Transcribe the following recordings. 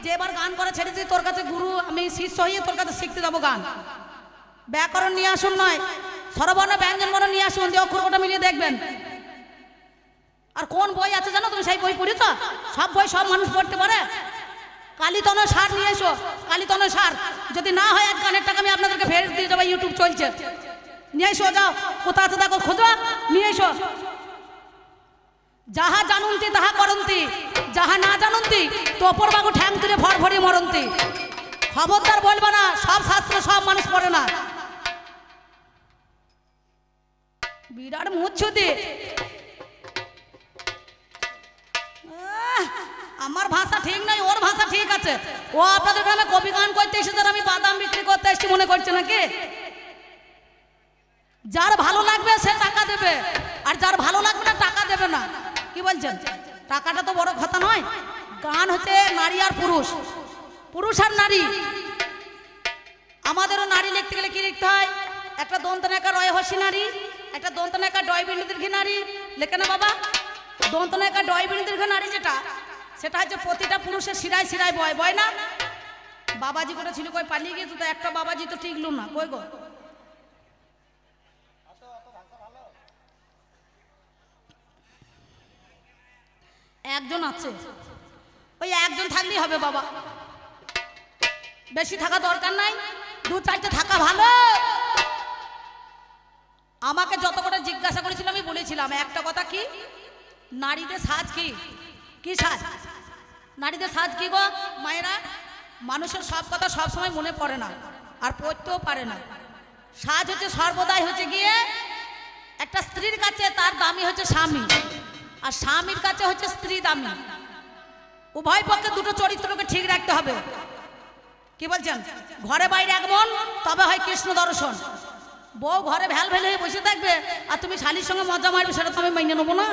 যে এবার গান করা ছেড়েছি, তোর কাছে গুরু আমি শিষ্য হয়ে তোর কাছে শিখতে যাবো গান। ব্যাকরণ নিয়ে আসুন নয়, স্বরবর্ণ ব্যঞ্জন বর্ণ নিয়ে আসুন, দিয়ে অক্ষরটা মিলিয়ে দেখবেন। আর কোন বই আছে জানো তুমি? সেই বই পড়ি তো, সব বই সব মানুষ পড়তে পারে। কালীতন সার নিয়ে এসো, কালীতন সার। যদি না হয় আজ গানের টাকা আমি আপনাদেরকে ফেরত দিয়ে যাবো, ইউটিউব চলছে, নিয়ে এসো। যাও কোথা আছে দেখো, খোঁজো, নিয়ে এসো। যাহা জানুন্তি তাহা করন্তি, যাহা না জানুন্তি তো অপর বাবু ঠ্যাং তুলে ভর ভরি মরন্তি। খবরদার বলবে না সব শাস্ত্র সব মানুষ পড়ে না। বিরাট মুচ্ছুতি। আমার ভাষা ঠিক নাই, ওর ভাষা ঠিক আছে। ও আপনাদের গ্রামে কবি গান করতে এসেছে, আমি বাদাম বিক্রি করতে এসেছি মনে করছে নাকি? যার ভালো লাগবে সে টাকা দেবে, আর যার ভালো লাগবে না টাকা দেবে না। কি বলছেন? টাকাটা তো বড় কথা নয়। গান হচ্ছে নারী আর পুরুষ, পুরুষ আর নারী। আমাদেরও নারী লিখতে গেলে কি লিখতে হয়? একটা দন্তনায়িকা রয় হসি নারী, একটা দন্তনায়িকা ডয় বিন্দু দীর্ঘ নারী। লেখে না বাবা? দন্তনায়িকা ডয় বিন্দু দীর্ঘ নারী যেটা, সেটা হচ্ছে প্রতিটা পুরুষের শিরায় শিরায় বয়, বয় না? বাবাজি করে ছিল কই পালিয়ে গিয়েছে তো, একটা বাবাজি তো টিকলো না, কই গো? একজন আছে, ওই একজন থাকলেই হবে বাবা, বেশি থাকা দরকার নাই, দু চারটে থাকা ভালো। আমাকে যত করে জিজ্ঞাসা করেছিল আমি বলেছিলাম একটা কথা, কি নারীদের সাজ কি? কি সাজ? নারীদের সাজ কি গো মায়েরা? মানুষের সব কথা সব সময় মনে পড়ে না, আর পড়তেও পারে না। সাজ হচ্ছে সর্বদাই হচ্ছে গিয়ে একটা স্ত্রীর কাছে তার দামি হচ্ছে স্বামী, আর স্বামীর কাছে হচ্ছে স্ত্রী দামি। উভয় পক্ষে দুটো চরিত্রকে ঠিক রাখতে হবে। কি বলছেন? ঘরে বাইরে এক মন, তবে হয় কৃষ্ণ দর্শন। বউ ঘরে ভ্যাল ভ্যাল হয়ে বসে থাকবে আর তুমি শালির সঙ্গে মজা মারবে, সেটা তো আমি মেনে নেবো না।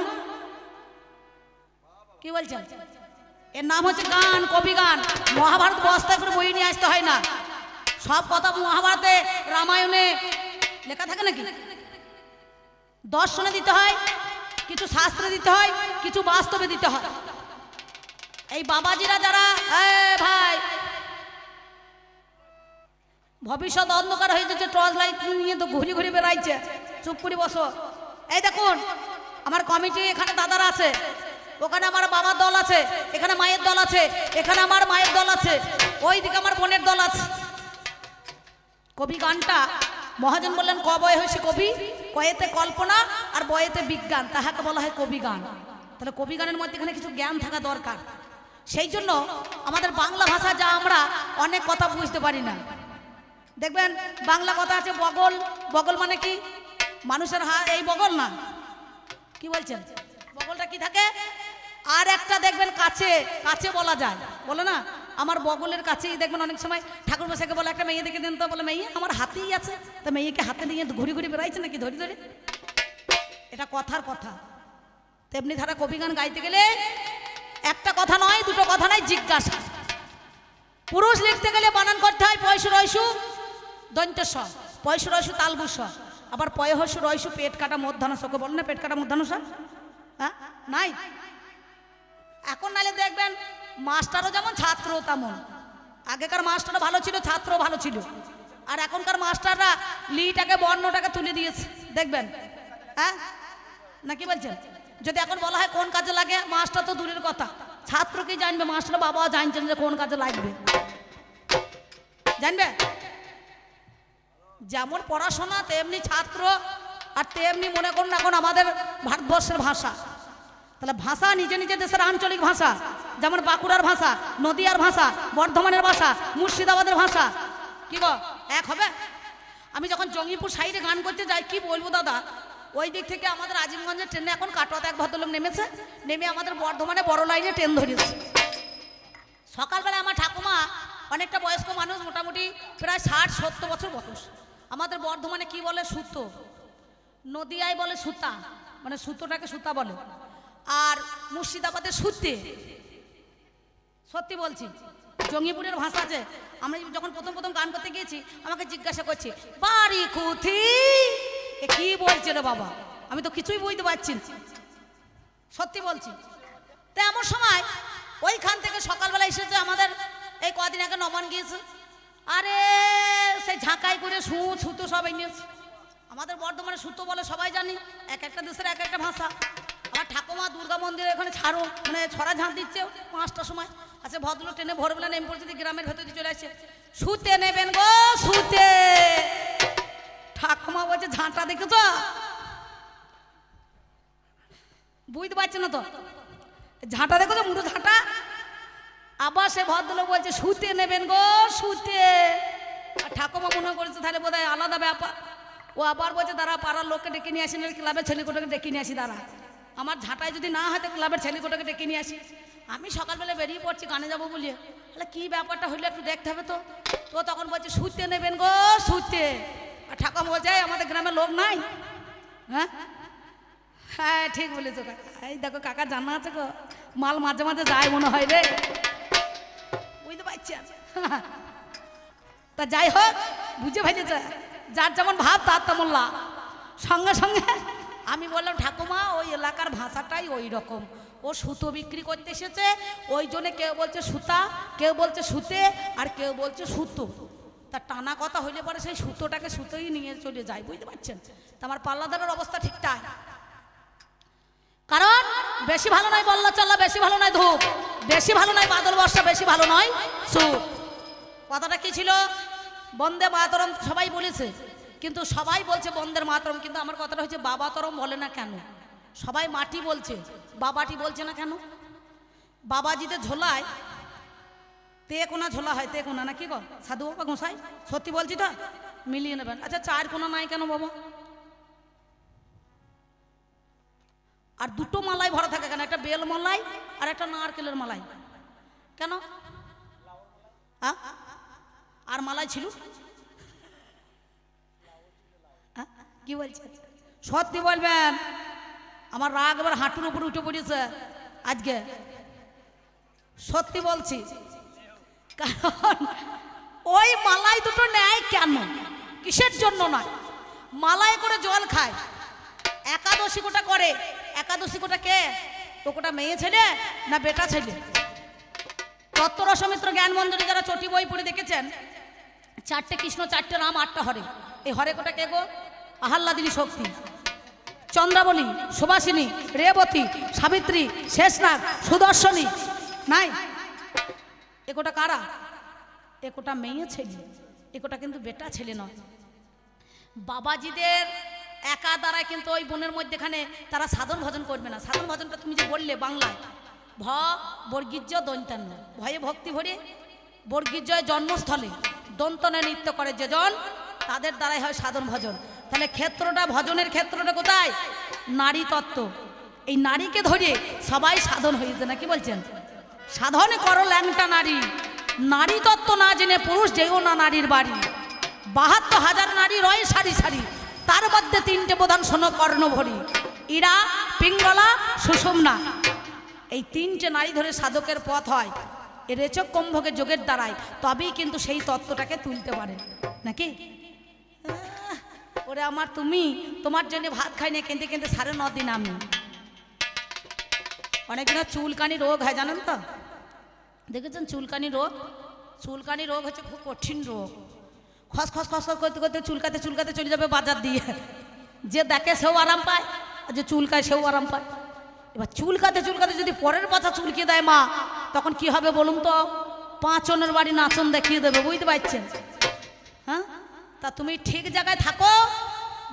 কি বলছেন? এর নাম হচ্ছে গান, কবি গান। মহাভারত বস্তায় করে বই নিয়ে আসতে হয় না। সব কথা মহাভারতে রামায়ণে লেখা থাকে নাকি? দর্শনে দিতে হয়, কিছু শাস্ত্রে দিতে হয়, কিছু বাস্তবে দিতে হয়। এই বাবাজিরা যারা ভাই ভবিষ্যৎ অন্ধকার হয়ে যাচ্ছে, টর্চ লাইট নিয়ে তো ঘুরি ঘুরি বেড়াইছে, চুপ করে বসো। এই দেখুন আমার কমিটি, এখানে দাদারা আছে, ওখানে আমার বাবার দল আছে, এখানে মায়ের দল আছে, এখানে আমার মায়ের দল আছে, ওইদিকে আমার বোনের দল আছে। কবি গানটা মহাজন বললেন, ক বয়ে হয়েছে কবি? কয়েতে কল্পনা আর বয়েতে বিজ্ঞান, তাহাকে বলা হয় কবি গান। তাহলে কবি গানের মধ্যে এখানে কিছু জ্ঞান থাকা দরকার। সেই জন্য আমাদের বাংলা ভাষা যা আমরা অনেক কথা বুঝতে পারি না। দেখবেন বাংলা কথা আছে বগল, বগল মানে কি? মানুষের এই বগল না, কি বলছেন? বগলটা কি থাকে? আর একটা দেখবেন কাছে, কাছে বলা যায়, বলে না আমার বগলের কাছেই। দেখবেন অনেক সময় ঠাকুর মশাইকে বলে একটা মেয়ে দেখে দেন তো, বলে মেয়ে আমার হাতেই আছে, তা মেয়েকে হাতে নিয়ে ঘুরি ঘুরি বেড়াইছে নাকি ধরে ধরে? এটা কথার কথা। তেমনি ধারা কবি গান গাইতে গেলে একটা কথা নয়, দুটো কথা নয়, জিজ্ঞাসা। পুরুষ লিখতে গেলে বানান করতে হয় পয়সু রয়সু দন্তেশ, পয়সু রয়সু তালবুস, আবার পয়হসু রয়সু পেট কাটা মধ্যাহ্নসকে বলে না, পেট কাটা মধ্যাহ্নস? হ্যাঁ নাই? এখন নালে দেখবেন মাস্টারও যেমন ছাত্রও তেমন। আগেকার মাস্টারও ভালো ছিল, ছাত্রও ভালো ছিল, আর এখনকার মাস্টাররা লিটাকে বর্ণটাকে তুলে দিয়েছে, দেখবেন। হ্যাঁ না কি বলছেন? যদি এখন বলা হয় কোন কাজে লাগে, মাস্টার তো দূরের কথা, ছাত্র কি জানবে? মাস্টার বাবা জানছেন যে কোন কাজে লাগবে, জানবে? যেমন পড়াশোনা তেমনি ছাত্র, আর তেমনি মনে করুন এখন আমাদের ভারতবর্ষের ভাষা। তাহলে ভাষা নিজে নিজে দেশের আঞ্চলিক ভাষা, যেমন বাঁকুড়ার ভাষা, নদিয়ার ভাষা, বর্ধমানের ভাষা, মুর্শিদাবাদের ভাষা, কি গো এক হবে? আমি যখন জঙ্গিপুর সাইডে গান করতে যাই, কি বলবো দাদা, ওই দিক থেকে আমাদের আজিমগঞ্জের ট্রেনে এখন কাটোয়াতে এক ভদ্রলোক নেমেছে, নেমে আমাদের বর্ধমানে বড় লাইনে ট্রেন ধরেছে। সকালবেলা আমার ঠাকুমা অনেকটা বয়স্ক মানুষ, মোটামুটি প্রায় 60-70 বছর বয়স। আমাদের বর্ধমানে কি বলে? সুতো। নদিয়ায় বলে সুতা, মানে সুতোটাকে সুতা বলে, আর মুর্শিদাবাদে সুতে। সত্যি বলছি, জঙ্গিপুরের ভাষা আছে। আমরা যখন প্রথম প্রথম গান করতে গিয়েছি, আমাকে জিজ্ঞাসা করছি বাড়ি কুথি, কি বলছে রে বাবা? আমি তো কিছুই বুঝতে পারছি না, সত্যি বলছি। তো এমন সময় ওইখান থেকে সকালবেলা এসেছে আমাদের আগে নমান গিয়েছে, আরে সেই ঝাঁকাই করে সুতো সব এনেছে। আমাদের বর্ধমানে সুতো বলে সবাই জানি, এক একটা দেশের এক একটা ভাষা। আমার ঠাকুমা দুর্গা মন্দিরে এখানে মানে ছড়া ঝাঁট দিচ্ছে 5টার সময়। আচ্ছা ভদ্রলোক ট্রেনে ভোরবেলা নেমে পড়ছে, গ্রামের ভেতর দিয়ে চলে আসছে, সুতে নেবেন গো সুতে। ঠাকুমা বলছে ঝাঁটা দেখেছ, বুঝতে পারছে না তো, ঝাঁটা দেখেছো মুড়ো ঝাঁটা। আবার সে ভদ্রলোক বলছে সুতে নেবেন গো সুতে। আর ঠাকুমা মনে করেছে তাহলে বোধ হয় আলাদা ব্যাপার। ও আবার বলছে দাঁড়া পাড়ার লোককে ডেকে নিয়ে আসি, না ক্লাবের ছেলেগুলোকে ডেকে নিয়ে আসি, দাঁড়া আমার ঝাঁটায় যদি না হয় তো ক্লাবের ছেলেগুলোকে ডেকে নিয়ে আসি। আমি সকালবেলা বেরিয়ে পড়ছি গানে যাবো বলিয়ে, তাহলে কী ব্যাপারটা হইলে একটু দেখতে হবে তো। তো তখন বলছে সুতে নেবেন গো সুতে। আর ঠাকুমা বলছে আমাদের গ্রামের লোক নাই। হ্যাঁ হ্যাঁ ঠিক বলেছো কাকা। এই দেখো কাকা জানা আছে গো, মাল মাঝে মাঝে যায় মনে হয় রে, বুঝতে পারছি। তা যাই হোক বুঝে ফেলেছে, যার যেমন ভাব তার তেমন লাভ। সঙ্গে সঙ্গে আমি বললাম ঠাকুমা ওই এলাকার ভাষাটাই ওই রকম, ও সুতো বিক্রি করতে এসেছে, ওই জন্য কেউ বলছে সুতা, কেউ বলছে সুতে, আর কেউ বলছে সুতো। তা টানা কথা হইলে পরে সেই সুতোটাকে সুতোই নিয়ে চলে যায়, বুঝতে পারছেন। তা আমার পাল্লাদারের অবস্থা ঠিকঠাক, কারণ বেশি ভালো নয় বল্লা চল্লা, বেশি ভালো নয় ধূপ, বেশি ভালো নয় বাদল বর্ষা, বেশি ভালো নয় সুপ। কথাটা কি ছিল? বন্দে মাতরম সবাই বলেছে, কিন্তু সবাই বলছে বন্দের মাতরম, কিন্তু আমার কথাটা হচ্ছে বাবাতরম বলে না কেন? সবাই মাটি বলছে, বাবাটি বলছে না কেন? বাবাজিদের ঝোলায় তে কোনা ঝোলা হয়, তে কোনা না কি গো সাধু বাবা গোসাই? সত্যি বলছি তো, মিলিয়ে নেবেন। আচ্ছা 4 কোনা নাই কেন বাবা? আর দুটো মালাই ভরা থাকে কেন? একটা বেল মালাই আর একটা নারকেলের মালাই কেন? আর মালাই ছিল কি বলছেন? সত্যি বলবেন, আমার রাগ এবার হাঁটুর উপর উঠে পড়েছে আজকে, সত্যি বলছি। কারণ ওই মালাই দুটো নেয় কেন, কিসের জন্য নয়? মালাই করে জল খায়, একাদশী কোটা করে। একাদশী কোটা কে? তো কোটা মেয়ে ছেলে না বেটা ছেলে? তত্ত্ব রসমিত্র জ্ঞান মঞ্জরি যারা চটি বই পড়ে দেখেছেন, 4টে কৃষ্ণ 4টে রাম 8টা হরে। এই হরে কোটা কে গো? আহ্লাদিনী শক্তি, চন্দ্রাবলী, সুবাসিনী, রেবতী, সাবিত্রী, শেষনাগ, সুদর্শনী নাই? একটা কারা? একটা মেয়ে ছেলে, একটা কিন্তু বেটা ছেলে নয়। বাবাজিদের একা দ্বারা কিন্তু ওই বনের মধ্যেখানে তারা সাধন ভজন করবে না। সাধন ভজনটা তুমি যে বললে বাংলায় ভ বর্গীর্য দন্তান্ন, ভয়ে ভক্তি ভরে বর্গীর্যয় জন্মস্থলে দন্তনে নৃত্য করে যেজন, তাদের দ্বারাই হয় সাধন ভজন। তাহলে ক্ষেত্রটা, ভজনের ক্ষেত্রটা কোথায়? নারী তত্ত্ব। এই নারীকে ধরে সবাই সাধন হয়েছে না, কি বলছেন? সাধন করো ল্যাংটা নারী, নারী তত্ত্ব না জেনে পুরুষ যেও না নারীর বাড়ি। ৭২,০০০ নারী রয় সারি সারি, তার মধ্যে 3টে প্রধান শোনো কর্ণভরি, ইরা, পিঙ্গলা, সুষুম্না। এই 3টে নারী ধরে সাধকের পথ হয়। এ রেচক কুম্ভকের যোগের দ্বারাই, তবেই কিন্তু সেই তত্ত্বটাকে তুলতে পারে নাকি? ওরে আমার তুমি, তোমার জন্য ভাত খাই না কেঁদে কেঁদে 9.5 দিন আমি। অনেকদিন চুলকানি রোগ হয় জানেন তো, দেখেছেন চুলকানি রোগ? চুলকানি রোগ হচ্ছে খুব কঠিন রোগ। খস খস খস করতে করতে চুলকাতে চুলকাতে চলে যাবে বাজার দিয়ে, যে দেখে সেও আরাম পায়, আর যে চুলকায় সেও আরাম পায়। এবার চুলকাতে চুলকাতে যদি পরের পাছা চুলকিয়ে দেয় মা, তখন কি হবে বলুন তো? 5 জনের বাড়ি নাচন দেখিয়ে দেবে, বুঝতে পারছেন? হ্যাঁ, তা তুমি ঠিক জায়গায় থাকো,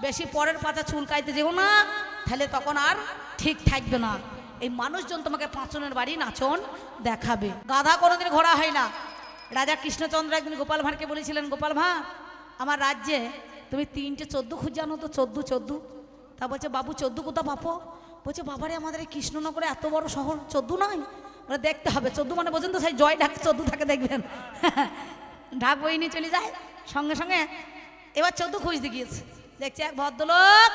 বেশি পরের পাছা চুলকাইতে যেও না, তাহলে তখন আর ঠিক থাকবে না। এই মানুষজন তোমাকে 5 জনের বাড়ি নাচন দেখাবে। গাধা কোনোদিন ঘোরা হয় না। রাজা কৃষ্ণচন্দ্র একদিন গোপাল ভাঁড়কে বলেছিলেন, গোপাল ভাঁড় আমার রাজ্যে তুমি 3টে 14 খুঁজে জানো তো, 14। তা বলছে বাবু 14 কোথা পাবো? বলছে বাবারে আমাদের এই কৃষ্ণনগরে এত বড় শহর 14 নাই। বলে দেখতে হবে, 14 মানে বোঝেন তো, সেই জয় ঢাক 14 থাকে দেখবেন, ঢাক বই নিয়ে চলে যায় সঙ্গে সঙ্গে। এবার 14 খুঁজতে গিয়েছে, দেখছে এক ভদ্রলোক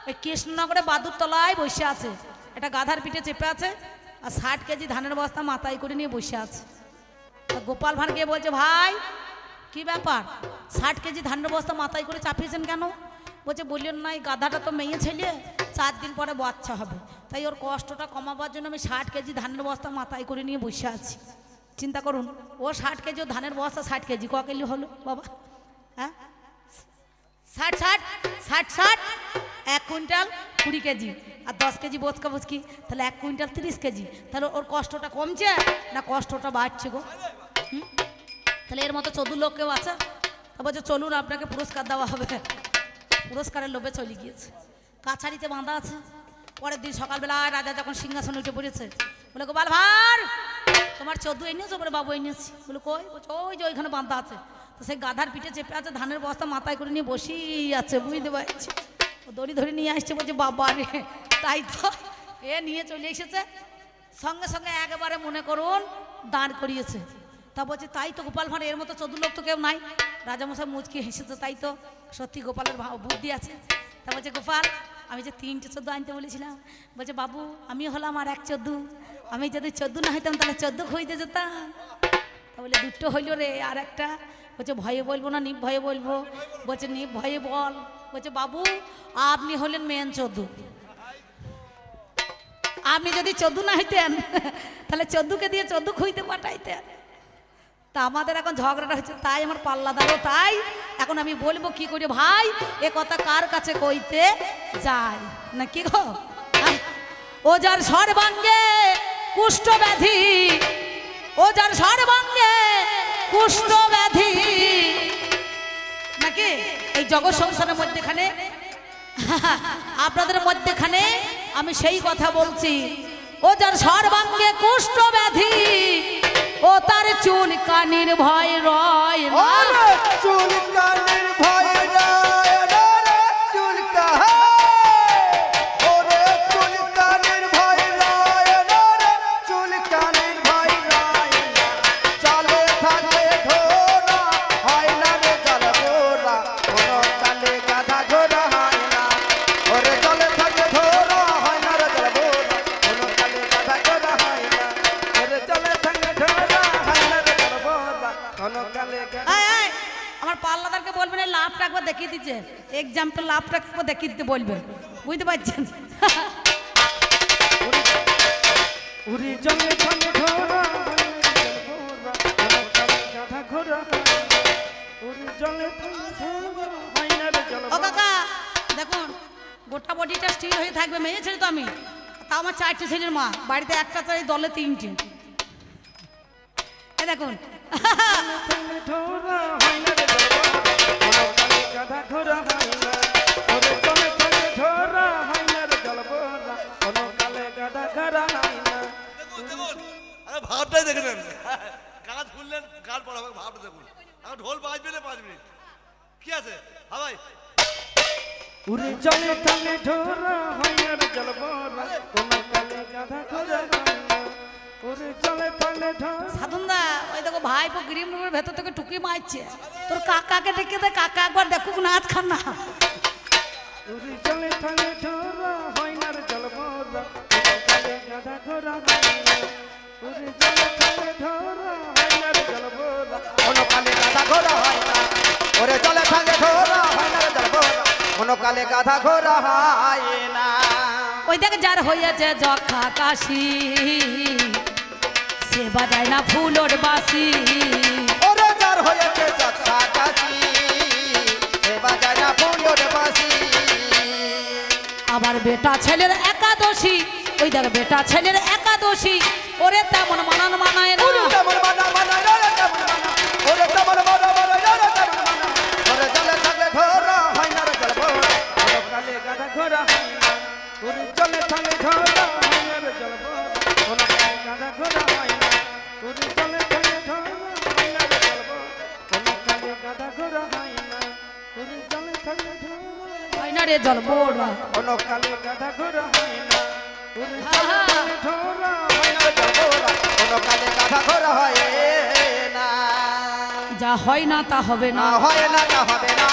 ওই কৃষ্ণনগরে বাদুর তলায় বসে আছে, একটা গাধার পিঠে চেপে আছে, আর 60 কেজি ধানের বস্তা মাথায় করে নিয়ে বসে আছে। গোপাল ভাঁড় গিয়ে বলছে ভাই কি ব্যাপার, 60 কেজি ধানের বস্তা মাথায় করে চাপিয়েছেন কেন? বলছে বললেন না এই গাধাটা তো মেয়ে ছেলে, 4 দিন পরে বাচ্চা হবে, তাই ওর কষ্টটা কমাবার জন্য আমি 60 কেজি ধানের বস্তা মাথায় করে নিয়ে বসে আছি। চিন্তা করুন, ও 60 কেজি, ও ধানের বস্তা 60 কেজি, ক কেজি হলো বাবা? হ্যাঁ, 60 60 60 60, 1 কুইন্টাল 20 কেজি, আর 10 কেজি বোচকা বুচকি, তাহলে 1 কুইন্টাল 30 কেজি। তাহলে ওর কষ্টটা কমছে না কষ্টটা বাড়ছে গো? তাহলে এর মতো 14 লোক কেউ আছে? তা বলছে চলুন আপনাকে পুরস্কার দেওয়া হবে। পুরস্কারের লোভে চলে গিয়েছে, কাছারিতে বাঁধা আছে। পরের দিন সকালবেলা রাজা যখন সিংহাসনে উঠে পড়েছে, বলে গোপাল ভাঁড়, তোমার 14 এনেছো? বলে বাবু এনেছি। বলে কই? বলছে ওই যে ওইখানে বাঁধা আছে। তো সেই গাধার পিঠে চেপে আছে, ধানের বস্তা মাথায় করে নিয়ে বসেই আছে, বুঝতে পারছি। ও দড়ি ধরে নিয়ে আসছে, বলছে বাবা রে, তাই তো। এ নিয়ে চলে এসেছে, সঙ্গে সঙ্গে একেবারে মনে করুন দাঁড় করিয়েছে। তা বলছে তাই তো গোপাল ভাঁড়, এর মতো 14 লোক তো কেউ নাই। রাজামশাই মুচকি হেসেছে, তাই তো, সত্যি গোপালের বুদ্ধি আছে। তা বলছে গোপাল, আমি যে 3টে 14 আনতে বলেছিলাম। বলছে বাবু, আমি হলাম আর 1 14, আমি যদি 14 না হইতাম তাহলে 14 খুঁজতে যেতাম। তা বলে 2টো হইল রে, আর একটা। বলছে ভয়ে বলবো না নির্ভয়ে বলবো? বলছে নির্ভয়ে বল। বলছে বাবু, আপনি হলেন মেন 14, আপনি যদি 14 না হইতেন তাহলে 14কে দিয়ে 14 খুঁজতে পাঠাইতেন। তা আমাদের এখন ঝগড়াটা হচ্ছে, তাই আমার পাল্লা দাঁড়ো। তাই এখন আমি বলবো কি করে ভাই, এ কথা কার কাছে কইতে যায় না কি গো? ও যার সর্বাঙ্গে কুষ্ঠ ব্যাধি, ও যার সর্বাঙ্গে কুষ্ঠ ব্যাধি, নাকি এই জগৎ সংসারের মধ্যেখানে আপনাদের মধ্যেখানে আমি সেই কথা বলছি। ও যার সর্বাঙ্গে কুষ্ঠ ব্যাধি, ও তার চুল কানির ভয় রয় না। চুল কানির ভয় রয় না রে, চুল কাহা ওরে, চুল কানির ভয় রয় না রে, চুল কানির ভয় রয় না। চলে থাকে ঘোড়া হয় না রে চলে ঘোড়া, কোনো কালে গাধা ঘোড়া হয় না। ওরে চলে থাকে ঘোড়া হয় না রে চলে ঘোড়া, কোনো কালে গাধা ঘোড়া হয় না। ওরে চলে থাকে ঘোড়া হয় না রে চলে ঘোড়া, কোনো কালে গাধা। আমার পাল্লাদারকে বলবেন এই লাভটা একবার দেখিয়ে দিচ্ছে, এক্সাম্পল লাভটা একবার দেখিয়ে দিতে বলবেন, বুঝতে পারছেন? উড়ি জলে জলে ঘোড়া গাধা ঘোড়া, উড়ি জলে হয় না রে জল। ও কাকা দেখুন, গোটা বডিটা স্টিল হয়ে থাকবে, মেয়ে ছেলে তো আমি, তাও আমার 4টে ছেলের মা, বাড়িতে একটা চাই, দলে 3টে। এ দেখুন ঘোড়া হয় না রে গাধা ঘোড়া হয় না, ওরে জলে জলে ঘোড়া হয় না রে জল ঘোড়া, কোনো কালে গাধা ঘোড়া হয় না। দেখুন আরে ভাবটাই দেখে নেন, কাজ খুললেন গান পড়াবে, ভাবটা দেখুন। এখন ঢোল বাজবে না 5 মিনিট, কি আছে? হ্যাঁ ভাই, উড়ি জলে জলে ঘোড়া হয় না রে জল ঘোড়া, কোনো কালে গাধা ঘোড়া হয় না। উড়ি জলে জলে ঘোড়া সাধনদা, ওই দেখো ভাইপো গ্রিম রুমের ভেতর থেকে টুকি মারছে, তোর কাকাকে ডেকে দে, কাকা একবার দেখুক নাচ খান না। উড়ি জলে জলে ঘোড়া হয় না রে জল ঘোড়া, কোনো কালে গাধা ঘোড়া হয় না। উড়ি জলে জলে ঘোড়া হয় না রে জল ঘোড়া, কোনো কালে গাধা ঘোড়া হয় না। ওরে জলে জলে ঘোড়া হয় না রে জল ঘোড়া, কোনো কালে গাধা ঘোড়া হয় না। ওই দেখ যার হয়েছে যক্ষা কাশি, সে বাজায় না ফুলোর বাসি। ওরে যার হয়েছে যক্ষা কাশি, সে বাজায় না ফুলোর বাসি। আবার বেটা ছেলের একাদশী, ওই দেখ বেটা ছেলের একাদশী, ওরে তেমন মানান মানায় না। ওরে তেমন মানা মানা ওরে তেমন মানা, ওরে তেমন মানা মানা ওরে তেমন মানা। ওরে জলে থাকে ঘোড়া হয় না রে জল ঘোড়া, কোনো কালে গাধা ঘোড়া হয় না। ওরে জলে থাকে ঘোড়া হয় না রে জল ঘোড়া, কোনো কালে গাধা ঘোড়া হয় না। ওরে জলে থাকে ঘোড়া হয় না রে জল ঘোড়া, কোনো কালে গাধা ঘোড়া হয় না। ওরে জলে থাকে ঘোড়া হয় না রে জল বোড়া, কোনো কালে গাধা ঘোড়া হয় না। ওরে জলে থাকে ঘোড়া হয় না রে জল ঘোড়া, কোনো কালে গাধা ঘোড়া হয় না। যা হয় না তা হবে না। না হয় না তা হবে না।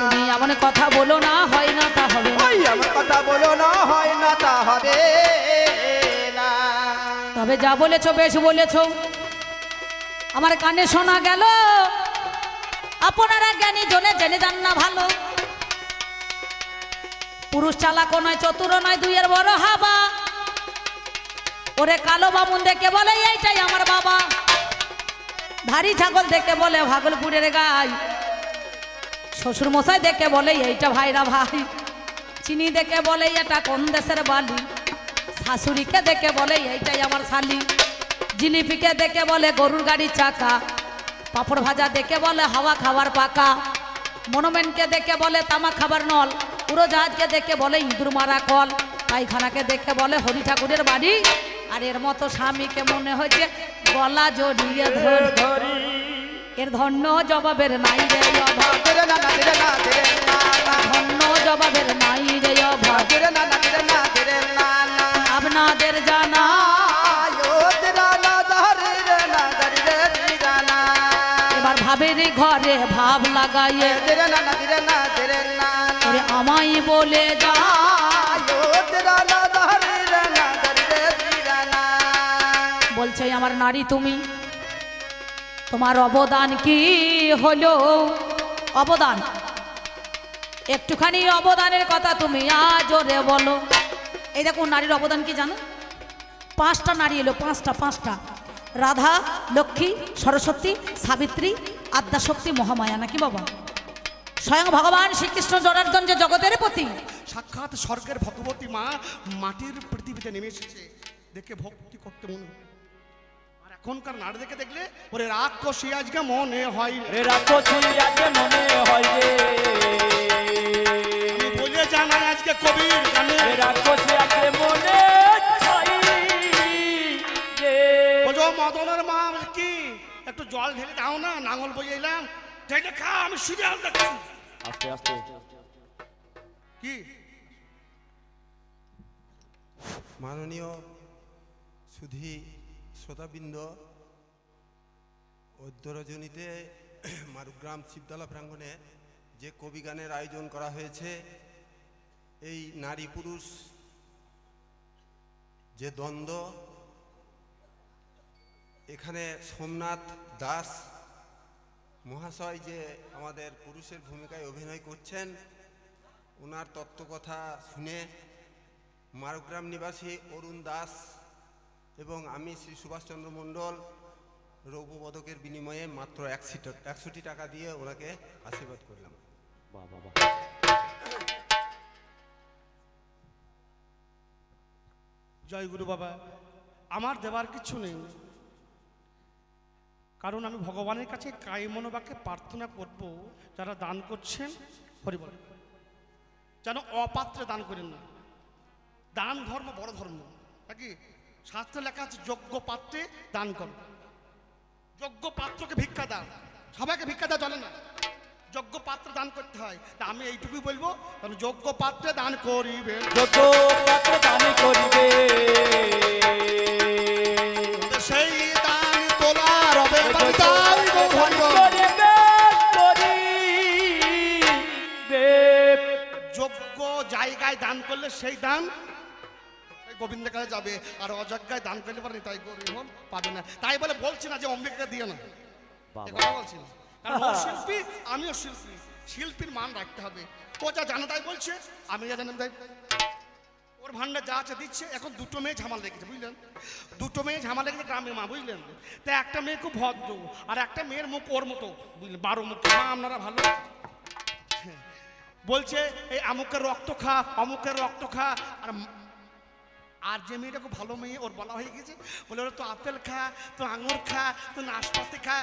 তুমি এমন কথা বলো না, হয় না তা হবে না। ওই আমার কথা বলো না, হয় না তা হবে না। তবে যা বলেছো বেশ বলেছো, আমার কানে শোনা গেল, আপনারা জ্ঞানী জনে জেনে যান না ভালো। পুরুষ চালাকও নয়, চতুর নয়, দুইয়ের বড় হাবা, ওরে কালো বামুন দেখে বলে এইটাই আমার বাবা, ধাড়ি ছাগল দেখে বলে ভাগলপুরের গাই, শ্বশুর মশাই দেখে বলে এইটা ভাইরা ভাই, চিনি দেখে বলে এটা কোন দেশের বালি, শাশুড়িকে দেখে বলে এইটাই আমার শালি, জিলিপিকে দেখে বলে গরুর গাড়ির চাকা, পাঁপড় ভাজা দেখে বলে হাওয়া খাবার পাকা, মনুমেন্টকে দেখে বলে তামাক খাবার নল, উড়োজাহাজকে দেখে বলে ইঁদুর মারা কল, পায়খানাকে দেখে বলে হরি ঠাকুরের বাড়ি, আর এর মতো স্বামীকে মনে হয়েছে গলা জড়িয়ে ধরি, এর ধন্য জবাবের নাই রে অভাব, তেরে না না তেরে না তেরে না না ধন্য জবাবের নাই রে অভাব, তেরে না না তেরে না তেরে না না আপনাদের জানা আয়ো তেরা না ধরে রে না ধরে রে তেরা না এবার ভাবের ঘরে ভাব লাগাইয়ে তেরে না না তেরে না তেরে না না ওরে আমায় বলে যা, আয়ো তেরা না ধরে রে না ধরে রে তেরা না বলছে আমার নারী তুমি, তোমার অবদান কি হলো, অবদান একটুখানি অবদানের কথা তুমি আজ ওরে বলো। এই দেখো নারীর অবদান কি জানো, 5টা নারী এলো, 5টা রাধা, লক্ষ্মী, সরস্বতী, সাবিত্রী, আদ্যাশক্তি, মহামায়া, নাকি বাবা? স্বয়ং ভগবান শ্রীকৃষ্ণ জনার্দন যে জগতের পতি, সাক্ষাৎ স্বর্গের ভগবতী মা মাটির পৃথিবীতে নেমে এসেছে, দেখে ভক্তি করতে মনে হয়। আর এখনকার নারী দেখে দেখলে ওরে রাক্ষসী আজকে মনে হয় রে। রে রাক্ষসী আজকে মনে হয় রে, আমি বলে জানাই আজকে কবির গানে রে রাক্ষসী আজকে মনে হয় রে। বলো মদনের মা কি একটু জল ঢেলে দাও না, নাঙল বইয়ে এলাম, ঢেলে খা, আমি সিরিয়াল দেখছি। আস্তে আস্তে কি মাননীয় সুধী শ্রোতাবৃন্দ, অদ্য রজনীতে মারুগ্রাম শিবতলা প্রাঙ্গণে যে কবি গানের আয়োজন করা হয়েছে, এই নারী পুরুষ যে দ্বন্দ্ব, এখানে সোমনাথ দাস মহাশয় যে আমাদের পুরুষের ভূমিকায় অভিনয় করছেন, ওনার তত্ত্বকথা শুনে মারুগ্রাম নিবাসী অরুণ দাস এবং আমি শ্রী সুভাষচন্দ্র মণ্ডল রৌপ্য পদকের বিনিময়ে মাত্র 61 টাকা দিয়ে ওনাকে আশীর্বাদ করলাম। বাহ বাহ বাহ। জয় গুরু বাবা, আমার দেবার কিছু নেই, কারণ আমি ভগবানের কাছে কায়মনোবাক্যে প্রার্থনা করব, যারা দান করছেন হরি বল, যেন অপাত্রে দান করেন না। দান ধর্ম বড় ধর্ম নাকি, শাস্ত্রে লেখা আছে যোগ্য পাত্রে দান করো, যোগ্য পাত্রকে ভিক্ষা দাও, সবাইকে ভিক্ষা দেওয়া চলে না, যোগ্য পাত্রে দান করতে হয়। তা আমি এইটুকুই বলবো, কারণ যোগ্য পাত্রে দান করিবে, যত পাত্র দান করিবে, সেই দান তোলা রবে পাতাল গো হরি বল। করিবে করিবে। যোগ্য জায়গায় দান করলে সেই দান গোবিন্দের কাছে যাবে, আর অযোগ্যায় দান করলে পারে তাই গরিব পাবে না। তাই বলে বলছি না যে অম্বিকাকে দিও না, এ কথা বলছি না, কারণ ও শিল্পী, আমিও শিল্পী, শিল্পীর মান রাখতে হবে। ও যা জানে তাই বলছে, আমি যা জানি তাই, ওর ভান্ডার যা আছে দিচ্ছে। এখন দুটো মেয়ে ঝামাল লেগেছে, বুঝলেন, দুটো মেয়ে ঝামাল লেগেছে গ্রামের মা, বুঝলেন। তাই একটা মেয়ে খুব ভদ্র, আর একটা মেয়ের মুখ ওর মতো, বুঝলেন, 12 মুখ মা, আপনারা ভালো। বলছে এই আমুকের রক্ত খা, অমুকের রক্ত খা, আর যে মেয়েটা খুব ভালো মেয়ে, ওর বলা হয়ে গেছে, বলে ওরা তো আপেল খা, তো আঙুর খা, তো নাশপাতি খা।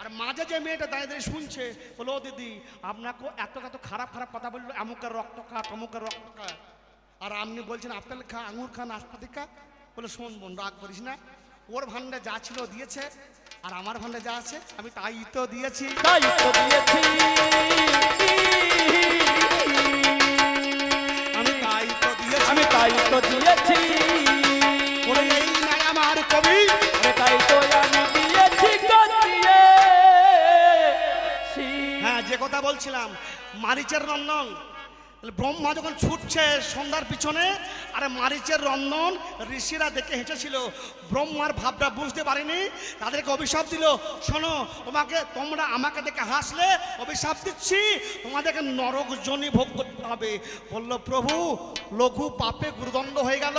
আর মাঝে যে মেয়েটা দাঁড়িয়ে দাঁড়িয়ে শুনছে, বলো ও দিদি আপনাকে এত এত খারাপ খারাপ কথা বললো, আমুকের রক্ত খা, তমুকের রক্ত খা, আর আপনি বলছেন আপেল খা, আঙুর খা, নাশপাতি খা। বলে শোন বোন, রাগ করিস না, ওর ভান্ডারে যা ছিল দিয়েছে, আর আমার ভান্ডারে যা আছে আমি তাই তো দিয়েছি। তাই তো দিয়েছি, আমি তাই তো দিয়েছি, আমি তাই তো দিয়েছি, বলে এই নাই আমার কবি, আরে তাই তো আমি দিয়েছি তো দিয়েছি। হ্যাঁ যে কথা বলছিলাম, মারিচের রন্ধন, ব্রহ্মা যখন ছুটছে সন্ধ্যার পিছনে, আরে মারিচের রন্ধন ঋষিরা দেখে হেঁটেছিল, ব্রহ্মার ভাবটা বুঝতে পারেনি, তাদেরকে অভিশাপ দিল, শোনো তোমরা আমাকে দেখে হাসলে অভিশাপ দিচ্ছি, তোমাদেরকে নরক জনি ভোগ করতে হবে। বলল প্রভু লঘু পাপে গুরুদণ্ড হয়ে গেল,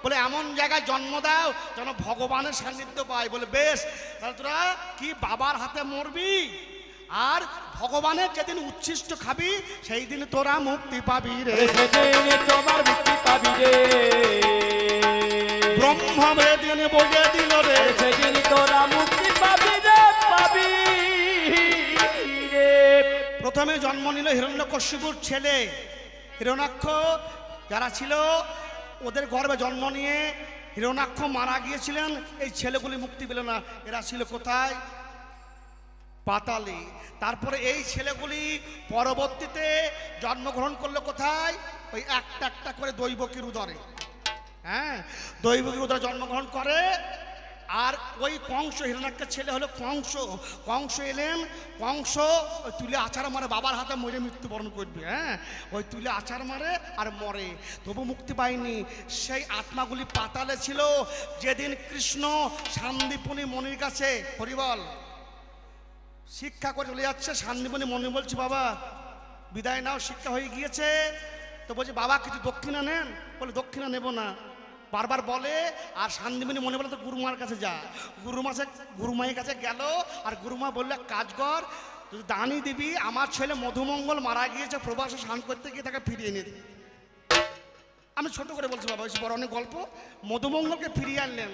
বলে এমন জায়গায় জন্ম দাও যেন ভগবানের সান্নিধ্য পায়। বলে বেশ, তাহলে তোরা কি বাবার হাতে মরবি, আর ভগবানের যেদিন উচ্ছিষ্ট খাবি সেই দিন তোরা মুক্তি পাবি রে। সেদিন তোমার মুক্তি পাবি রে, ব্রহ্মা বেদিন বলে দিল রে। সেদিন তোরা মুক্তি পাবি রে, পাবি রে। প্রথমে জন্ম নিল হিরণ্যকশিপুর ছেলে হিরণ্যাক্ষ, যারা ছিল ওদের গর্ভে জন্ম নিয়ে হিরণ্যাক্ষ মারা গিয়েছিলেন। এই ছেলেগুলি মুক্তি পেল না, এরা ছিল কোথায়? পাতালে। তারপরে এই ছেলেগুলি পরবর্তীতে জন্মগ্রহণ করলো কোথায়? ওই একটা একটা করে দৈবকীর উদরে। হ্যাঁ, দৈবকীর উদরে জন্মগ্রহণ করে। আর ওই কংস, হিরণ্যাক্ষের ছেলে হলো কংস। কংস এলেন, কংস ওই তুলে আচার মারে, বাবার হাতে মরে মৃত্যুবরণ করবে। হ্যাঁ, ওই তুলে আচার মারে আর মরে, তবু মুক্তি পায়নি। সেই আত্মাগুলি পাতালে ছিল। যেদিন কৃষ্ণ শান্তিপুনি মনির কাছে, হরিবল, শিক্ষা করে চলে যাচ্ছে, শান্তিপুনি মনি বলছে বাবা বিদায় নাও, শিক্ষা হয়ে গিয়েছে। তো বলছে বাবা কিছু দক্ষিণা নেন। বলে দক্ষিণা নেব না, বারবার বলে। আর শান্তিমণি মনে বলে তো গুরুমার কাছে যা। গুরুমায়ের কাছে গেল, আর গুরুমা বললে কাজ কর, তুই দানই দিবি, আমার ছেলে মধুমঙ্গল মারা গিয়েছে প্রবাসে স্নান করতে গিয়ে, তাকে ফিরিয়ে এনে দিবি। আমি ছোট করে বলছি বাবা, বড় অনেক গল্প। মধুমঙ্গলকে ফিরিয়ে আনলেন।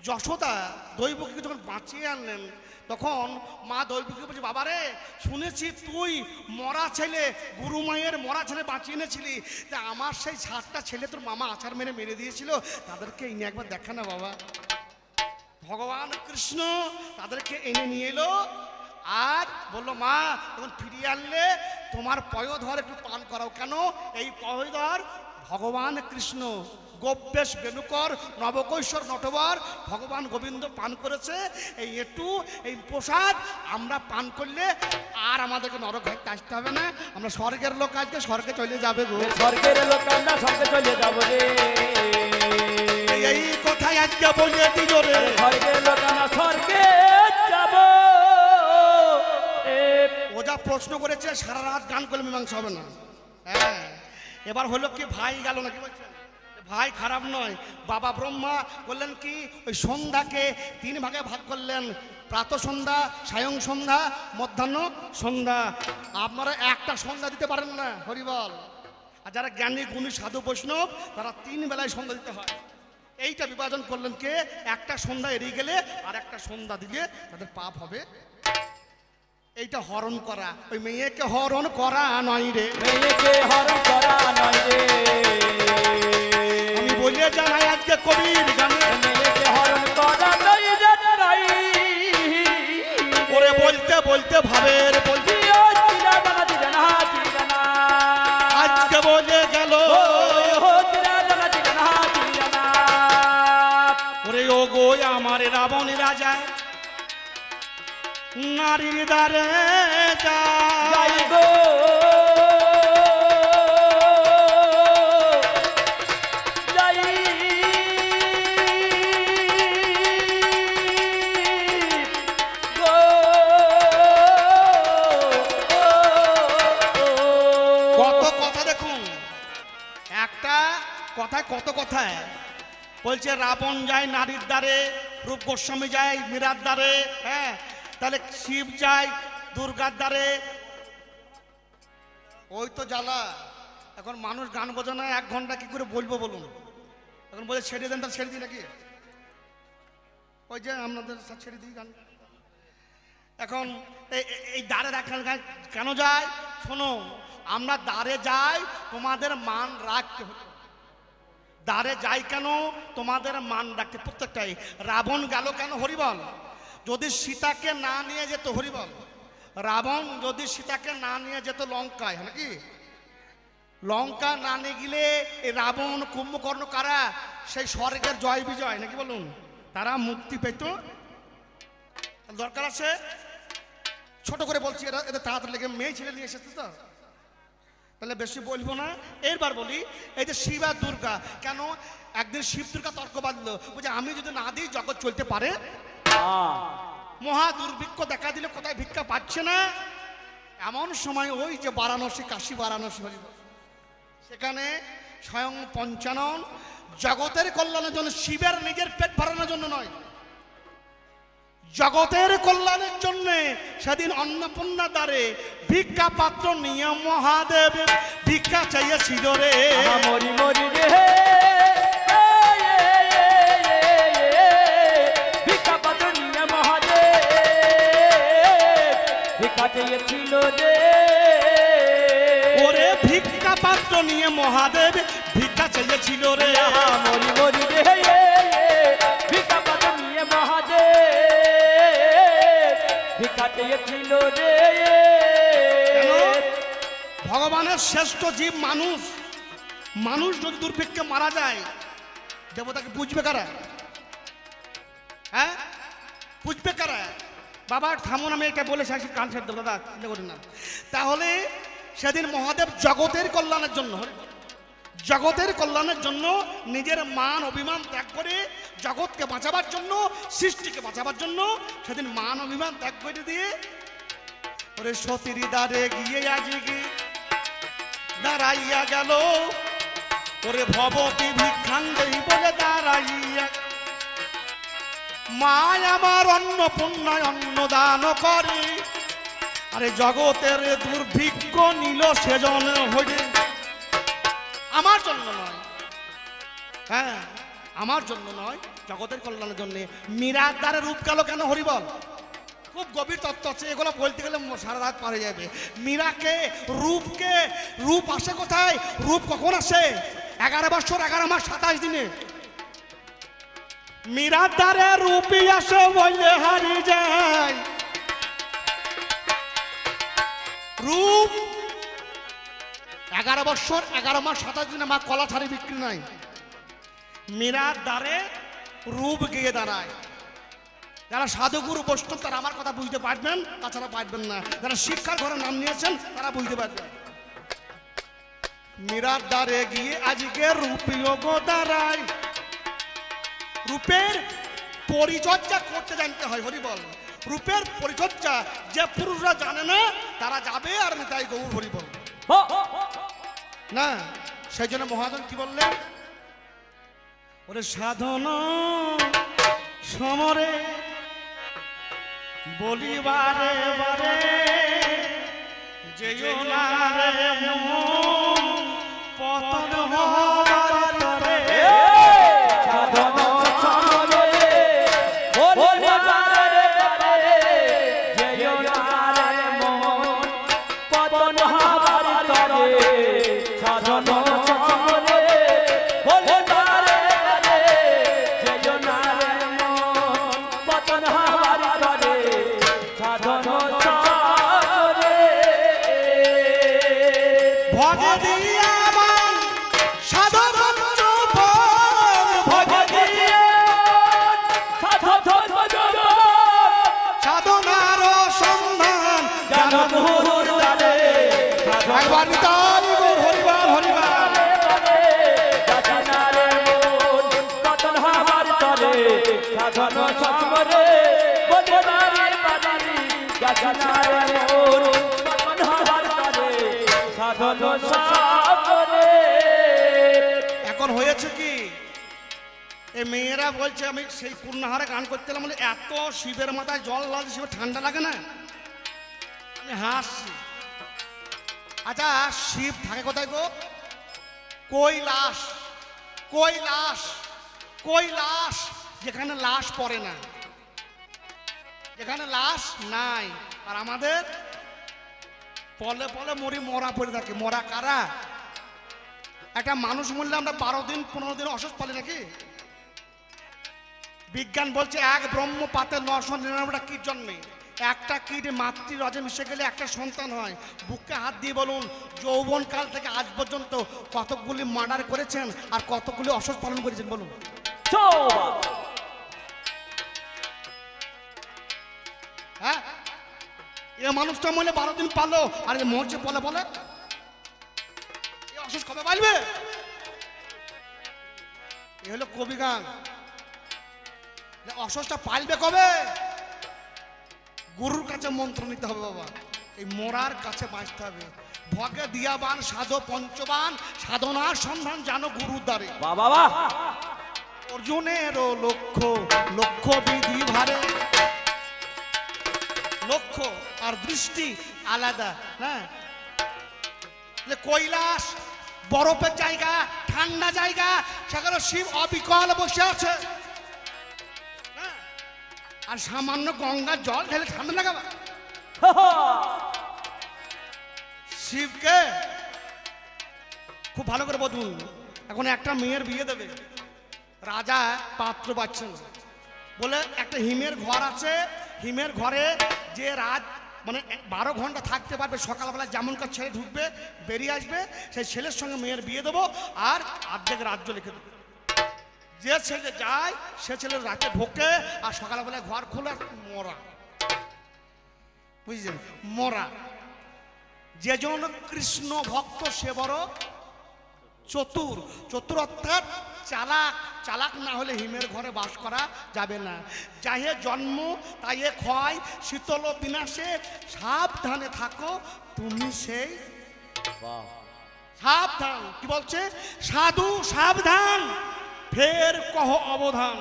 যশোদা দৈবকীকে যখন বাঁচিয়ে আনলেন, তখন মা দৈবকীকে বলছে বাবা রে, শুনেছি তুই মরা ছেলে, গুরুমায়ের মরা ছেলে বাঁচিয়ে এনেছিলি, তা আমার সেই 7টা ছেলে তোর মামা আচার মেরে দিয়েছিল, তাদেরকে এনে একবার দেখা না বাবা। ভগবান কৃষ্ণ তাদেরকে এনে নিয়ে এলো, আর বললো মা তখন ফিরিয়ে আনলে তোমার পয়োধর একটু পান করাও। কেন? এই পয়োধর ভগবান কৃষ্ণ, গোপবেশ বেণুকর নবকৈশোর নটবর ভগবান গোবিন্দ পান করেছে। এই প্রসাদ আমরা পান করলে আর আমাদেরকে নরক আসতে হবে না, আমরা স্বর্গের লোক, আজকে স্বর্গে চলে যাবে গো। স্বর্গের লোক আমরা স্বর্গে চলে যাবো রে, এই কথাই আজকে বলে দিল রে। স্বর্গের লোক আমরা স্বর্গে যাব। ও যা প্রশ্ন করেছে সারা রাত গান করলে মীমাংসা হবে না। হ্যাঁ, এবার হলো কি ভাই গেল না, কি বলছেন? ভাই খারাপ নয়। বাবা ব্রহ্মা বললেন কি, ওই সন্ধ্যাকে 3 ভাগে ভাগ করলেন, প্রাত সন্ধ্যা, সায়ং সন্ধ্যা, মধ্যাহ্ন সন্ধ্যা। আপনারা একটা সন্ধ্যা দিতে পারেন না, হরিবল। আর যারা জ্ঞানী গুণী সাধু বৈষ্ণব তারা 3 বেলায় সন্ধ্যা দিতে হয়। এইটা বিভাজন করলেন কে, একটা সন্ধ্যা এড়িয়ে গেলে আর একটা সন্ধ্যা দিলে তাদের পাপ হবে। এইটা হরণ করা, ওই মেয়েকে হরণ করা নয় রে, মেয়েকে হরণ করা নয় রে। আমি বলে জানাই আজকে কবির গানে, মেয়েকে হরণ করা নয় রে, নয়। করে বলতে বলতে ভাবের বলতে জিও চিরাবানা চিরানা চিরানা, আজকে বলে গেল ও চিরাবানা চিরানা চিরানা। ওরে ও গো আমার রাবণ রাজা নারীর দ্বারে যাই যায় গো, যাই গো। কত কথা দেখুন, একটা কথায় কত কথায় বলছে রাবণ যায় নারীর দ্বারে, রূপ গোস্বামী যায় মীরার দ্বারে। হ্যাঁ, তাহলে শিব যায় দুর্গার দ্বারে। ওই তো জ্বালা। এখন মানুষ গান বোঝানো 1 ঘন্টা কি করে বলবো বলুন? এখন বলে ছেড়ে দেন, তার ছেড়ে দিই নাকি? ওই যে আপনাদের ছেড়ে দিই গান। এখন এই দ্বারে রাখার কেন যায়? শোনো, আমরা দ্বারে যাই তোমাদের মান রাখতে হতো। দ্বারে যাই কেন? তোমাদের মান রাখতে। প্রত্যেকটাই। রাবণ গেল কেন? হরিবল। যদি সীতাকে না নিয়ে যেত, হরিবল, রাবণ যদি সীতাকে না নিয়ে যেত লঙ্কায়, নাকি লঙ্কা না নিয়ে গেলে এই রাবণ কুম্ভকর্ণ কারা সেই স্বর্গের জয় বিজয়, নাকি বলুন, তারা মুক্তি পেত। দরকার আছে। ছোট করে বলছি, এদের তাড়াতাড়ি লেগে মেয়ে ছেলে নিয়ে এসেছে তো, তাহলে বেশি বলবো না। এরবার বলি, এই যে শিব আর দুর্গা, কেন একদিন শিব দুর্গা তর্ক বাঁধলো, বলছে আমি যদি না দিই জগৎ চলতে পারে। মহা দুর্ভিক্ষ দেখা দিলে, কোথায় ভিক্ষা পাচ্ছে না। এমন সময় ওই যে বারাণসী, কাশী বারাণসী, সেখানে স্বয়ং পঞ্চানন জগতের কল্যাণের জন্য, শিবের নিজের পেট ভরানোর জন্য নয়, জগতের কল্যাণের জন্য সেদিন অন্নপূর্ণা দ্বারে ভিক্ষা পাত্র নিয়ে মহাদেব ভিক্ষা চাইয়েছিল রে। মরি মরি রে ভিক্ষা পাত্র নিয়ে মহাদেব ভিক্ষা চেয়েছিল রে। ওরে ভিক্ষা পাত্র নিয়ে মহাদেব ভিক্ষা চাইয়েছিল রে। মরি মরি রে ভিক্ষা পাত্র নিয়ে মহাদেব ভিক্ষা চেয়েছিল রে। কেন? ভগবানের শ্রেষ্ঠ জীব মানুষ, মানুষ যদি দুর্ভিক্ষে মারা যায় দেবতাকে বুঝবে কারা? হ্যাঁ, বুঝবে কারা? বাবা থামুন, আমি এটা বলে শেষ কান ছেড়ে দেবো, দাদা চিন্তা করি না। তাহলে সেদিন মহাদেব জগতের কল্যাণের জন্য, জগতের কল্যাণের জন্য নিজের মান অভিমান ত্যাগ করে জগৎকে বাঁচাবার জন্য, সৃষ্টিকে বাঁচাবার জন্য সেদিন মান অভিমান ত্যাগ করে দিয়ে ওরে সতীর দ্বারে গিয়ে আজকে দাঁড়াইয়া গেল। ওরে ভবতী ভিক্ষাঙ্গই বলে দাঁড়াইয়া, মা আমার অন্নপূর্ণায় অন্নদান করে, আরে জগতের দুর্ভিক্ষ নিল সেজন হয়ে। আমার জন্য নয়, হ্যাঁ আমার জন্য নয়, জগতের কল্যাণের জন্য। মীরার দ্বারে রূপ গেল কেন হরিবল? খুব গভীর তত্ত্ব আছে, এগুলো বলতে গেলে সারা রাত পারে যাবে। মীরাকে, রূপকে, রূপ আসে কোথায়? রূপ কখন আসে? 11 বছর 11 মাস 27 দিনে। মীরার দ্বারে রূপই আসে বললে হারিয়ে যায়। রূপ 11 বছর 11 মাস 27 দিনে মা কলা ছাড়ি বিক্রি নাই। মীরার দ্বারে রূপ গিয়ে দাঁড়ায়। যারা সাধুগুরু বৈষ্ণব তারা আমার কথা বুঝতে পারবেন, তাছাড়া পারবেন না। যারা শিক্ষার ঘরে নাম নিয়েছেন তারা বুঝতে পারবেন। মীরার দ্বারে গিয়ে আজকে রূপীয় গো দাঁড়ায়। রূপের পরিচর্যা করতে জানতে হয়, হরি বল। রূপের পরিচর্যা যে পুরুষরা জানে না তারা যাবে আর নিতাই গৌর হরি বল না। সেই জন্য মহাজন কি বললেন? ওরে সাধন সমরে বলিবারে বারে যেও না রে মন পতন হওয়ার তরে। সাধন সমরে বলে বারে বারে যেও না রে মন পতন হবার তরে। সাধন সমরে বলে বারে বারে যেও না রে মন পতন হবার তরে। সাধন সমরে ভগে দিয়া আমার সাধন চোপন, ভগে দিয়া সাধনার সন্ধান একবার নিতাই গৌর হরিবার হরিবার। এখন হয়েছে কি, এই মেয়েরা বলছে আমি সেই পূর্ণাহারে গান করতে এলাম, বলে এত শিবের মাথায় জল লাগছে, শিবের ঠান্ডা লাগে না? আমি হাসছি। আচ্ছা শিব থাকে কোথায় গো? কৈলাস, কৈলাস, কৈলাস, যেখানে লাশ পড়ে না, যেখানে লাশ নাই। আর আমাদের পলে পলে মরি, মরা পড়ে থাকে। মরা কারা? একটা মানুষ মরলে আমরা 12 দিন 15 দিন অসুস্থ পালি নাকি? বিজ্ঞান বলছে এক ব্রহ্ম পাতে 999টা কীট জন্মে। একটা কীট মাতৃ রজে মিশে গেলে একটা সন্তান হয়। বুকে হাত দিয়ে বলুন, যৌবন কাল থেকে আজ পর্যন্ত কতগুলি মার্ডার করেছেন আর কতগুলি অসুস্থ পালন করেছেন বলুন? হ্যাঁ, এ মানুষটা মনে 12 দিন পালো আর এ মরছে বলে বলে। অসুস্থ কবে পালবে? এ হলো কবি গান। অসুস্থটা পালবে কবে? গুরুর কাছে মন্ত্র নিতে হবে বাবা, এই মরার কাছে বাঁচতে হবে। ভগে দিয়াবান সাধো পঞ্চবান সাধনার সন্ধান জানো গুরুর দ্বারে। বাবা বাহ অর্জুনেরও লক্ষ্য লক্ষ্য বিধি ভারে, লক্ষ্য আর দৃষ্টি আলাদা। হ্যাঁ, কৈলাস বরফের জায়গা, ঠান্ডা জায়গা, সেখানে শিব অবিকল বসে আছে। হ্যাঁ, আর সামান্য গঙ্গার জল ঢেলে ঠান্ডা লাগাবা? শিবকে খুব ভালো করে বলুন। এখন একটা মেয়ের বিয়ে দেবে, রাজা পাত্র পাচ্ছেন বলে একটা হিমের ঘর আছে, হিমের ঘরে যে রাত মানে 12 ঘন্টা থাকতে পারবে, সকালবেলা যেমনকার ছেলে ঢুকবে বেরিয়ে আসবে, সেই ছেলের সঙ্গে মেয়ের বিয়ে দেবো আর অর্ধেক রাজ্য লিখে দেবো। যে ছেলে যায় সে ছেলে রাতে ঢোকে আর সকালবেলা ঘর খোলা মরা, বুঝলেন? মরা। যে জন কৃষ্ণ ভক্ত সে বড় চতুর। চতুর অর্থাৎ চালাক। চালাক না হলে হিমের ঘরে বাস করা যাবে না। যাহে জন্ম তাই ক্ষয়, শীতল বিনাশে সাবধানে থাকো তুমি সেই। সাবধান কি বলছে? সাধু সাবধান ফের কহ অবধান।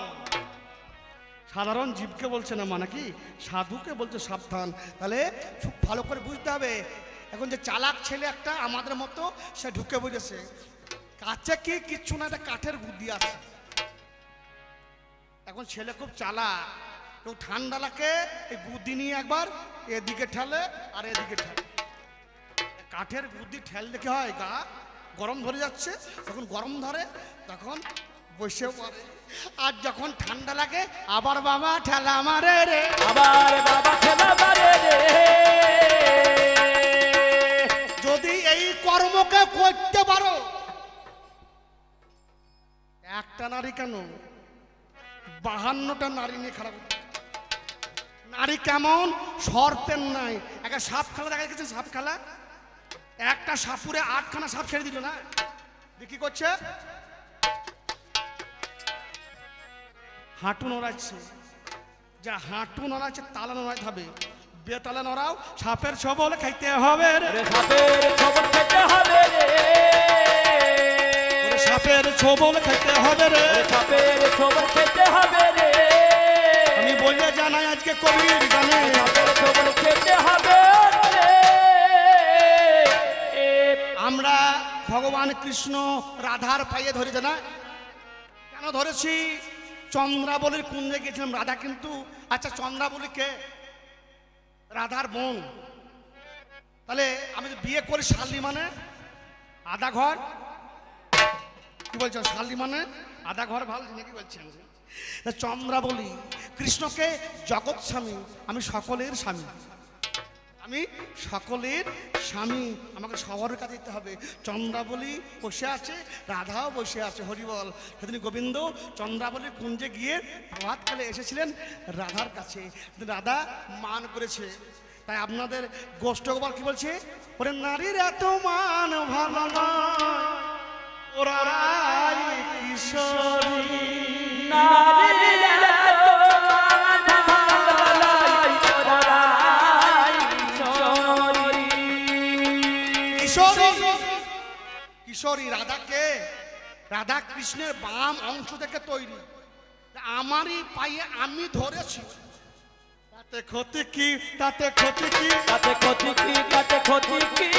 সাধারণ জীবকে বলছে না, মানে কি সাধুকে বলছে সাবধান। তাহলে খুব ভালো করে বুঝতে হবে। এখন যে চালাক ছেলে একটা আমাদের মতো, সে ঢুকে বুঝেছে কাছে কি কিচ্ছু না, একটা কাঠের বুদ্ধি আছে। এখন ছেলে খুব চালাক, কেউ ঠান্ডা লাগে এই বুদ্ধি নিয়ে একবার এদিকে ঠেলে আর এদিকে ঠেলে। কাঠের বুদ্ধি ঠেল দেখে হয় গা গরম ধরে যাচ্ছে, যখন গরম ধরে তখন বসে পড়ে, আর যখন ঠান্ডা লাগে আবার বাবা ঠেলা মারে রে, আবার বাবা ঠেলা মারে রে। যদি এই কর্মকে করতে পারো, একটা নারী কেন 52টা নারী নিয়ে খারাপ। নারী কেমন শর্তের নাই। একটা সাপ খেলা দেখা গেছে, সাপ খেলা একটা সাপুরে 8খানা সাপ ছেড়ে দিল না, কি করছে? হাঁটু নড়াচ্ছে। যা হাঁটু নড়াচ্ছে তালা নড়াইতে হবে, বেতালা নড়াও সাপের ছবল খাইতে হবে রে, সাপের ছবল খেতে হবে রে, সাপের ছবল খাইতে হবে রে, সাপের ছবল খেতে হবে রে। আমি বলে জানাই আজকে কবির গানে, সাপের ছবল খেতে হবে রে। আমরা ভগবান কৃষ্ণ রাধার পায়ে ধরেছে না? কেন ধরেছি? চন্দ্রাবলীর কুঞ্জে গেছিলাম, রাধা কিন্তু, আচ্ছা চন্দ্রাবলী কে? রাধার বোন। তাহলে আমি বিয়ে করি শালি মানে আধা ঘর, কি বলছেন? শালি মানে আধা ঘর ভালো নাকি বলছেন? চন্দ্রাবলী কৃষ্ণকে জগৎ স্বামী, আমি সকলের স্বামী, আমি সকলের স্বামী, আমাকে সবার কাছে যেতে হবে। চন্দ্রাবলী বসে আছে, রাধাও বসে আছে, হরিবল। সেদিন গোবিন্দ চন্দ্রাবলীর কুঞ্জে গিয়ে প্রভাতকালে এসেছিলেন রাধার কাছে, রাধা মান করেছে। তাই আপনাদের গোষ্ঠ গোপাল কি বলছে? ওরে নারীর এত মান ভালো নয়, ওরা কিশোরী, নারীর এত মান ভালো নয়, ওরাই কিশোরী। কিশোরী। কিশোরী রাধাকে, রাধা কৃষ্ণের বাম অংশ থেকে তৈরি, আমারই পায়ে আমি ধরেছি, তাতে ক্ষতি কি? তাতে ক্ষতি কি? তাতে ক্ষতি কি? তাতে ক্ষতি কি?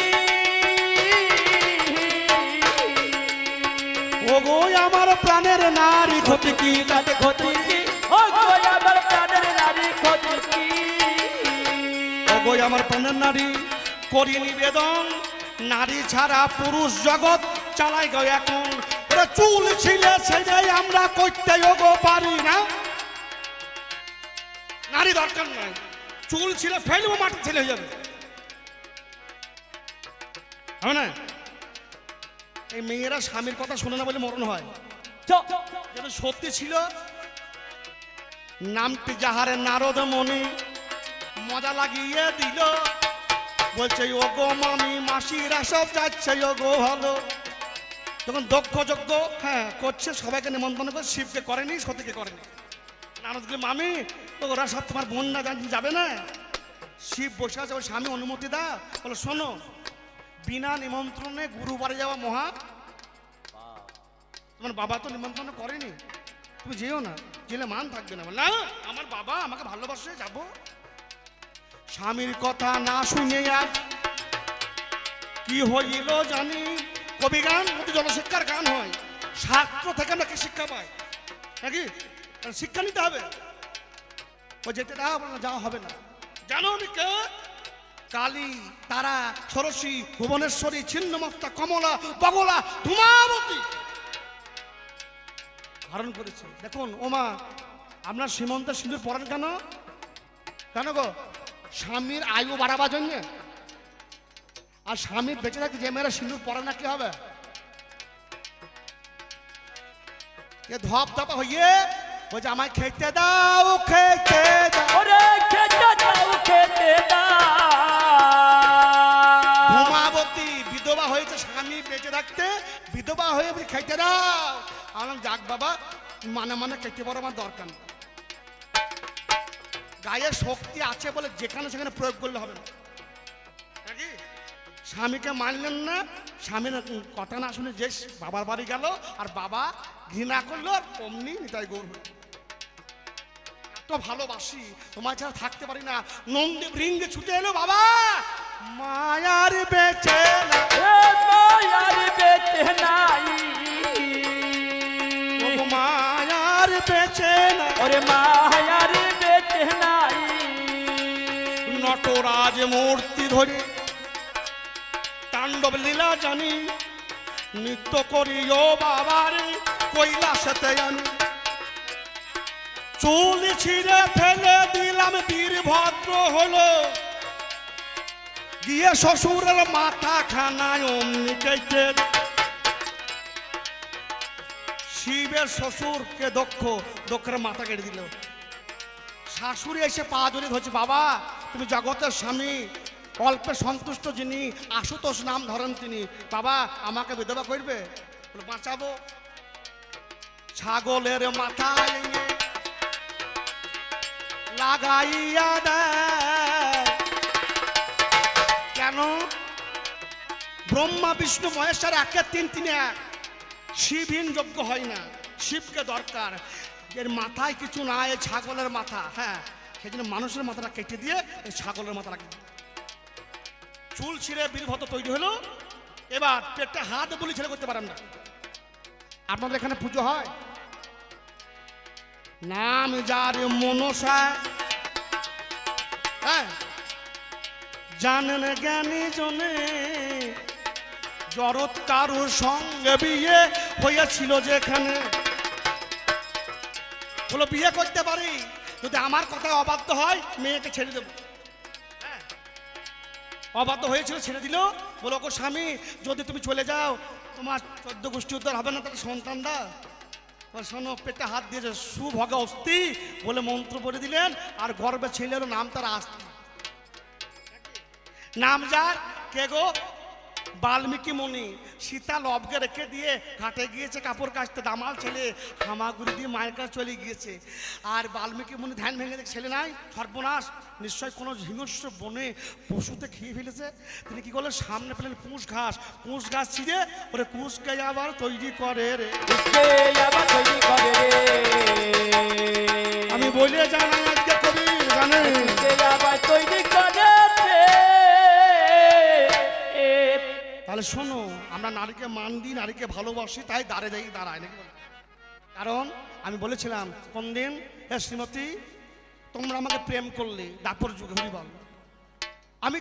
ওগো আমার প্রাণের নারী ক্ষতি কি? তাতে ক্ষতি কি? ও গো আমার প্রাণের নারী ক্ষতি কি? ওগো আমার প্রাণের নারী করি নিবেদন, নারী ছাড়া পুরুষ জগৎ চালাই গো এখন। ওরা চুল ছিলে সেটাই আমরা করতে ওগো পারি না, নারী দরকার নয়। চুল ছিল ফেলবো, মাটি ছেলে হয়ে যাবে, হবে না? এই মেয়েরা স্বামীর কথা শুনে না বলে মরণ হয়। যেটা সত্যি ছিল, নামটি যাহারে নারদ মণি মজা লাগিয়ে দিল, বলছে ও গো মামি মাসিরা সব যাচ্ছে ও গো ভালো। যখন দক্ষ যজ্ঞ হ্যাঁ করছে, সবাইকে নিমন্ত্রণ করে, শিবকে করেনি, সতীকে করেনি। নারদকে মামি ওরা সব তোমার বোন না যাবে না? শিব বসে আছে, ওর স্বামী অনুমতি দা, বলো শোনো বিনা নিমন্ত্রণে গুরু বাড়ি যাওয়া মহা। তোমার বাবা তো নিমন্ত্রণ করেনি, তুমি যেও না, গেলে মান থাকবে না। না, আমার বাবা আমাকে ভালোবাসে, যাব। স্বামীর কথা না শুনে আর কি হইল জানি। কবি গান অতি জনশিক্ষার গান হয়, শাস্ত্র থেকে নাকি শিক্ষা পায় নাকি, শিক্ষা নিতে হবে। ও যেতে না, যাওয়া হবে না। জানো আমি কে? কালী, তারা, ষোড়শী, ভুবনেশ্বরী, ছিন্নমস্তা, কমলা, বগলা, ধূমাবতী ধারণ করেছে। দেখুন ওমা, আপনার সীমন্তের সিঁদুর পরেন কেন? কেন গো? স্বামীর আয়ু বাড়াবার জন্য। আর স্বামী বেঁচে থাকতে যে মেয়েরা সিঁদুর পরে না, কি হবে? ধপ ধপা হইয়ে বলছে আমায় খেতে দাও, খেতে দাও। ওরে খেতে দাও, খেতে দাও। ধূমাবতী বিধবা হয়েছে, স্বামী বেঁচে থাকতে বিধবা হয়ে খেতে দাও। আমার যাক বাবা, মানে মানে খেতে পারো, আমার দরকার নেই। গায়ে শক্তি আছে বলে যেখানে সেখানে প্রয়োগ করলে হবে না নাকি? স্বামীকে মানলেন না, স্বামীর কথা না শুনে যে বাবার বাড়ি গেল, আর বাবা ঘৃণা করলো, আর অমনি নিতাই গৌর হলো। এত ভালোবাসি, তোমার ছাড়া থাকতে পারি না। নন্দী বৃঙ্গে ছুটে এলো, বাবা মায়ার বেঁচে না, এ মায়ার বেঁচে নাই। ও মায়ার বেঁচে না। ওরে মায়ার বেঁচে নাই। নটরাজ মূর্তি ধরে তাণ্ডব লীলা জানি, নৃত্য করি ও বাবার কৈলাসেতে আমি। চুল ছিঁড়ে ফেলে দিলাম, বীরভদ্র হলো, গিয়ে শ্বশুরের মাথা খানায় অমনি কেটে। শিবের শ্বশুরকে দক্ষের মাথা কেটে দিল। শাশুড়ি এসে পা জড়িয়ে ধরছে, বাবা তুমি জগতের স্বামী, অল্পে সন্তুষ্ট যিনি, আশুতোষ নাম ধরেন তিনি, বাবা আমাকে বিধবা করবে? বাঁচাবো। ছাগলের মাথায় লাগাইয়া দেয়। কেন? ব্রহ্মা বিষ্ণু মহেশ্বর একে তিন, তিনে এক। শিবহীন যজ্ঞ হয় না, শিবকে দরকার। এর মাথায় কিছু না, এই ছাগলের মাথা। হ্যাঁ, সেই জন্য মানুষের মাথাটা কেটে দিয়ে এই ছাগলের মাথা রাখবে। চুল ছিঁড়ে বীরভদ্র তৈরি হলো। এবার পেটে হাত বলি ছেড়ে করতে পারেন না। আপনাদের এখানে পুজো হয়, নাম যার মনসা, হ্যাঁ, জানেন জ্ঞানী জনে, জরৎ কারুর সঙ্গে বিয়ে হয়েছিল যেখানে। বলো বিয়ে করতে পারি, যদি আমার কথায় অবাধ্য হয় মেয়েকে ছেড়ে দেবো। হ্যাঁ, অবাধ্য হয়েছিল, ছেড়ে দিল। বলো গো স্বামী, যদি তুমি চলে যাও তোমার 14 গোষ্ঠী উদ্ধার হবে না, তাকে সন্তান দা। শোনো, পেটে হাত দিয়েছে, সুভগ অস্তি বলে মন্ত্র পড়ে দিলেন, আর গর্বে ছেলের নাম তার আস্তি। নাম যার কে গো? বাল্মীকি মুনি। সীতা লবকে রেখে দিয়ে ঘাটে গিয়েছে কাপড় কাচতে, দামাল ছেলে হামাগুড়ি দিয়ে মায়ের কাছে চলে গিয়েছে। আর বাল্মীকি মুনি ধ্যান ভেঙে দেখে ছেলে নাই, সর্বনাশ, নিশ্চয় কোনো হিংস্র বনে পশুতে খেয়ে ফেলেছে। তিনি কি করলেন, সামনে পেলেন কুশ ঘাস, কুশ ঘাস ছিঁড়ে ওরে কুশকে আবার তৈরি করে রে। উসকে আবার তৈরি করে রে। আমি বলে জানাই আজকে কবি জানে, উসকে আবার তৈরি করে রে। তাহলে শোনো, আমরা নারীকে মান দিই, নারীকে ভালোবাসি, তাই দাঁড়ে যাই দাঁড়ায় নাকি? কারণ আমি বলেছিলাম কোন দিন, হে শ্রীমতী তোমরা আমাকে প্রেম করলে দাপর যুগে, হরি বল, আমি